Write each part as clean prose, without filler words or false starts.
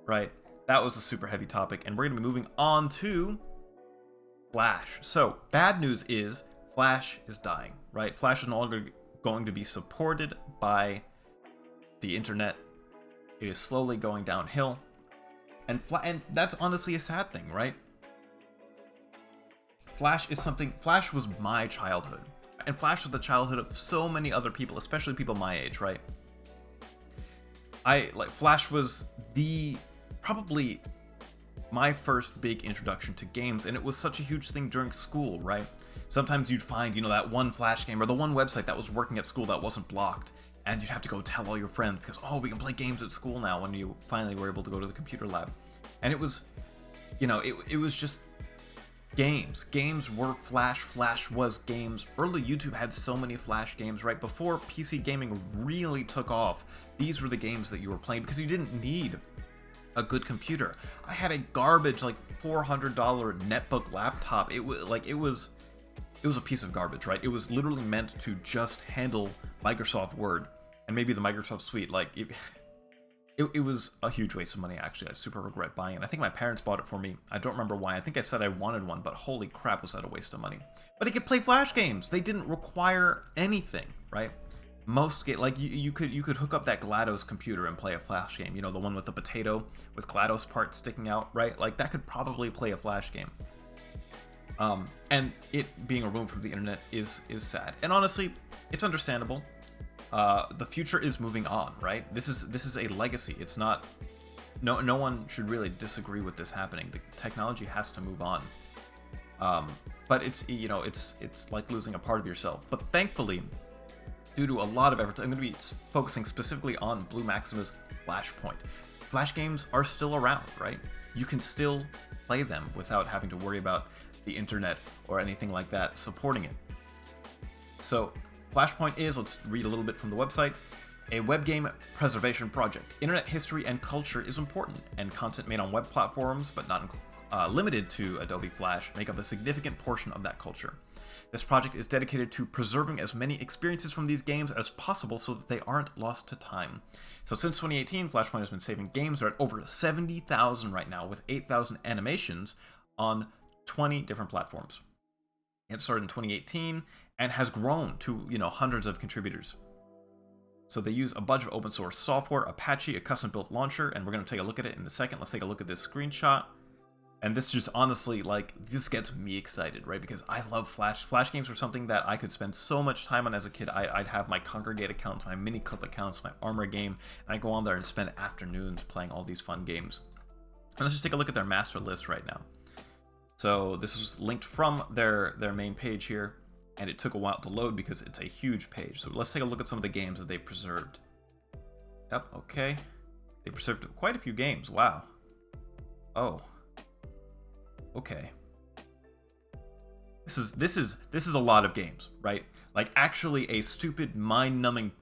right? That was a super heavy topic, and we're going to be moving on to Flash. So, bad news is Flash is dying, right? Flash is no longer going to be supported by the internet. It is slowly going downhill. And that's honestly a sad thing, right? Flash was my childhood. And Flash was the childhood of so many other people, especially people my age, right? Flash was probably my first big introduction to games, and it was such a huge thing during school, right? Sometimes you'd find, that one Flash game or the one website that was working at school that wasn't blocked, and you'd have to go tell all your friends because, oh, we can play games at school now when you finally were able to go to the computer lab. And it was, it was just games. Games were Flash. Flash was games. Early YouTube had so many Flash games, right? Before PC gaming really took off, these were the games that you were playing because you didn't need a good computer. I had a garbage, like $400 netbook laptop. It was a piece of garbage, right? It was literally meant to just handle Microsoft Word and maybe the Microsoft Suite. It was a huge waste of money, actually. I super regret buying it. I think my parents bought it for me. I don't remember why. I think I said I wanted one, but holy crap, was that a waste of money. But it could play Flash games. They didn't require anything, right? You could hook up that GLaDOS computer and play a Flash game. The one with the potato with GLaDOS parts sticking out, right? Like, that could probably play a Flash game. And it being removed from the internet is sad. And honestly, it's understandable. The future is moving on, right? This is a legacy. It's not. No one should really disagree with this happening. The technology has to move on. But it's like losing a part of yourself. But thankfully, due to a lot of efforts, I'm going to be focusing specifically on bluemaxima's Flashpoint. Flash games are still around, right? You can still play them without having to worry about the internet or anything like that supporting it. So Flashpoint is, let's read a little bit from the website, a web game preservation project. Internet history and culture is important, and content made on web platforms, but not limited to Adobe Flash, make up a significant portion of that culture. This project is dedicated to preserving as many experiences from these games as possible so that they aren't lost to time. So since 2018, Flashpoint has been saving games. They're at over 70,000 right now, with 8,000 animations on 20 different platforms. It started in 2018 and has grown to, hundreds of contributors. So they use a bunch of open source software, Apache, a custom built launcher, and we're going to take a look at it in a second. Let's take a look at this screenshot. And this just honestly, this gets me excited, right? Because I love Flash. Flash games were something that I could spend so much time on as a kid. I'd have my Congregate accounts, my Miniclip accounts, my Armor game, and I'd go on there and spend afternoons playing all these fun games. And let's just take a look at their master list right now. So this was linked from their main page here, and it took a while to load because it's a huge page. So let's take a look at some of the games that they preserved. Yep, okay. They preserved quite a few games. Wow. Oh. Okay. This is a lot of games, right? Like, actually a stupid, mind-numbing,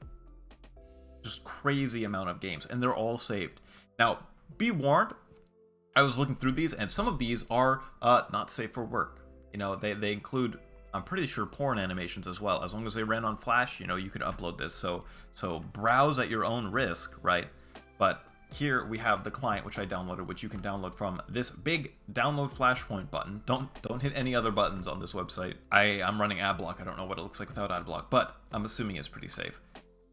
just crazy amount of games, and they're all saved. Now, be warned, I was looking through these, and some of these are not safe for work. They include, I'm pretty sure, porn animations as well. As long as they ran on Flash, you could upload this. So browse at your own risk, right? But here we have the client, which I downloaded, which you can download from this big download Flashpoint button. Don't hit any other buttons on this website. I'm running AdBlock. I don't know what it looks like without AdBlock, but I'm assuming it's pretty safe.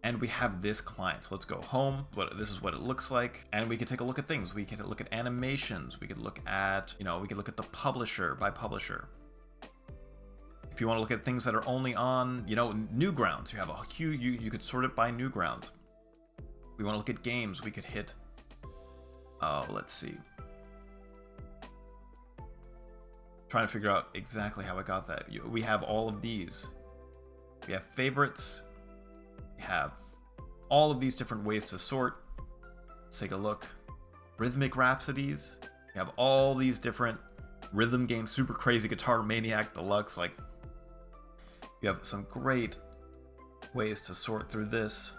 And we have this client. So let's go home. This is what it looks like. And we can take a look at things. We can look at animations. We could look at, we could look at the publisher by publisher. If you want to look at things that are only on, Newgrounds, you have a huge, you could sort it by Newgrounds. We want to look at games. We could hit, let's see. Trying to figure out exactly how I got that. We have all of these. We have favorites. We have all of these different ways to sort. Let's take a look. Rhythmic Rhapsodies. We have all these different rhythm games. Super Crazy Guitar Maniac Deluxe. You have some great ways to sort through this.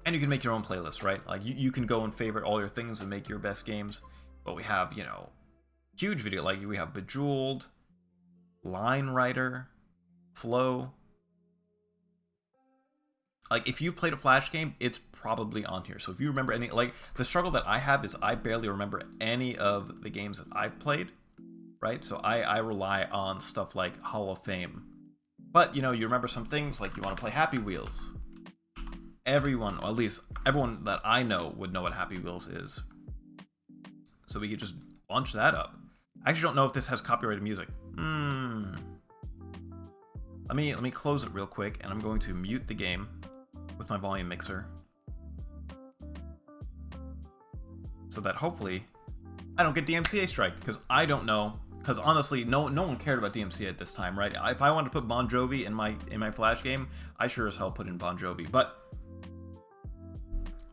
And you can make your own playlist, right? You can go and favorite all your things and make your best games. But we have, huge video. We have Bejeweled, Line Writer, Flow. like if you played a Flash game, it's probably on here. So if you remember any, like the struggle that I have is I barely remember any of the games that I've played, right? So I rely on stuff like Hall of Fame. But you know, you remember some things, like you want to play Happy Wheels. Everyone, or at least everyone that I know, would know what Happy Wheels is. So we could just bunch that up. I actually don't know if this has copyrighted music. Let me close it real quick, and I'm going to mute the game with my volume mixer, so that hopefully I don't get DMCA strike, because I don't know. Because honestly, no one cared about DMCA at this time, right? If I wanted to put Bon Jovi in my Flash game, I sure as hell put in Bon Jovi. But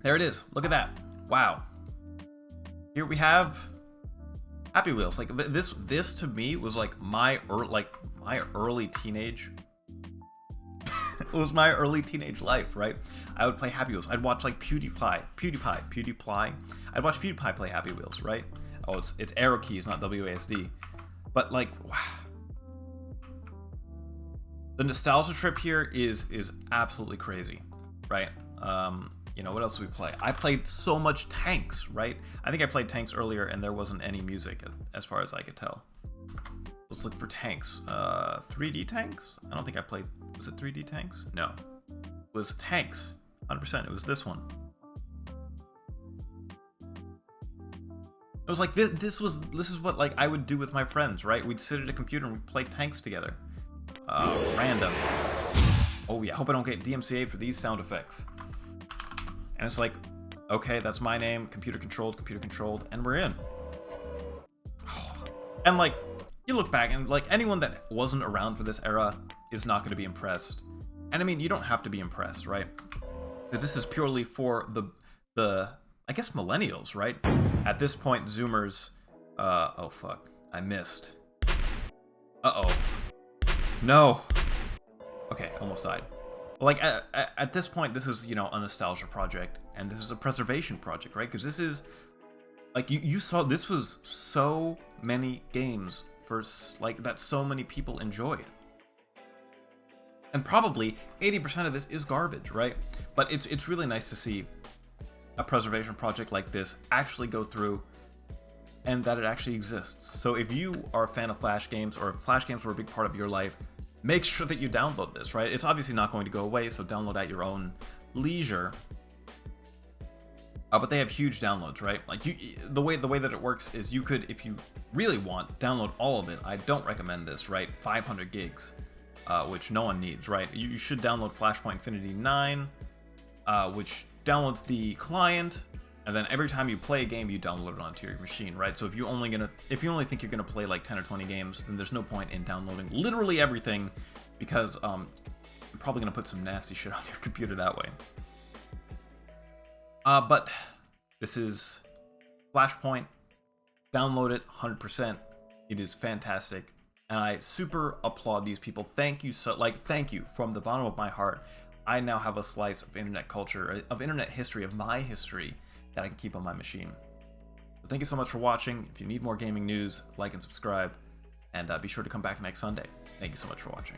there it is. Look at that. Wow. Here we have Happy Wheels. Like this to me was like my early teenage. It was my early teenage life, right? I would play Happy Wheels. I'd watch like PewDiePie. I'd watch PewDiePie play Happy Wheels, right? Oh, it's arrow keys, not WASD. But like, wow. The nostalgia trip here is absolutely crazy, right? You know, what else do we play? I played so much Tanks, right? I think I played Tanks earlier and there wasn't any music as far as I could tell. Let's look for Tanks. 3D Tanks? I don't think I played... Was it 3D Tanks? No. It was Tanks. 100%. It was this one. It was like, this is what like I would do with my friends, right? We'd sit at a computer and we'd play Tanks together. Random. Oh yeah, I hope I don't get DMCA'd for these sound effects. And it's like, okay, that's my name, computer controlled, and we're in. And like, you look back and like anyone that wasn't around for this era is not going to be impressed. And I mean, you don't have to be impressed, right? Because this is purely for the I guess millennials, right? At this point, Zoomers, oh fuck, I missed. Uh-oh. No. Okay, almost died. Like, at this point, this is, you know, a nostalgia project, and this is a preservation project, right? Because this is, like, you saw, this was so many games for, like, that so many people enjoyed. And probably 80% of this is garbage, right? But it's really nice to see a preservation project like this actually go through, and that it actually exists. So if you are a fan of Flash games, or if Flash games were a big part of your life, make sure that you download this, right? It's obviously not going to go away, so download at your own leisure. But they have huge downloads, right? Like the way that it works is you could, if you really want, download all of it. I don't recommend this, right? 500 gigs, which no one needs, right? You should download Flashpoint Infinity 9, which downloads the client, and then every time you play a game, you download it onto your machine, right? So if you only think you're gonna play like 10 or 20 games, then there's no point in downloading literally everything, because you're probably gonna put some nasty shit on your computer that way. But this is Flashpoint. Download it 100%. It is fantastic, and I super applaud these people. Thank you thank you from the bottom of my heart. I now have a slice of internet culture, of internet history, of my history, that I can keep on my machine. So thank you so much for watching. If you need more gaming news, like and subscribe, and be sure to come back next Sunday. Thank you so much for watching.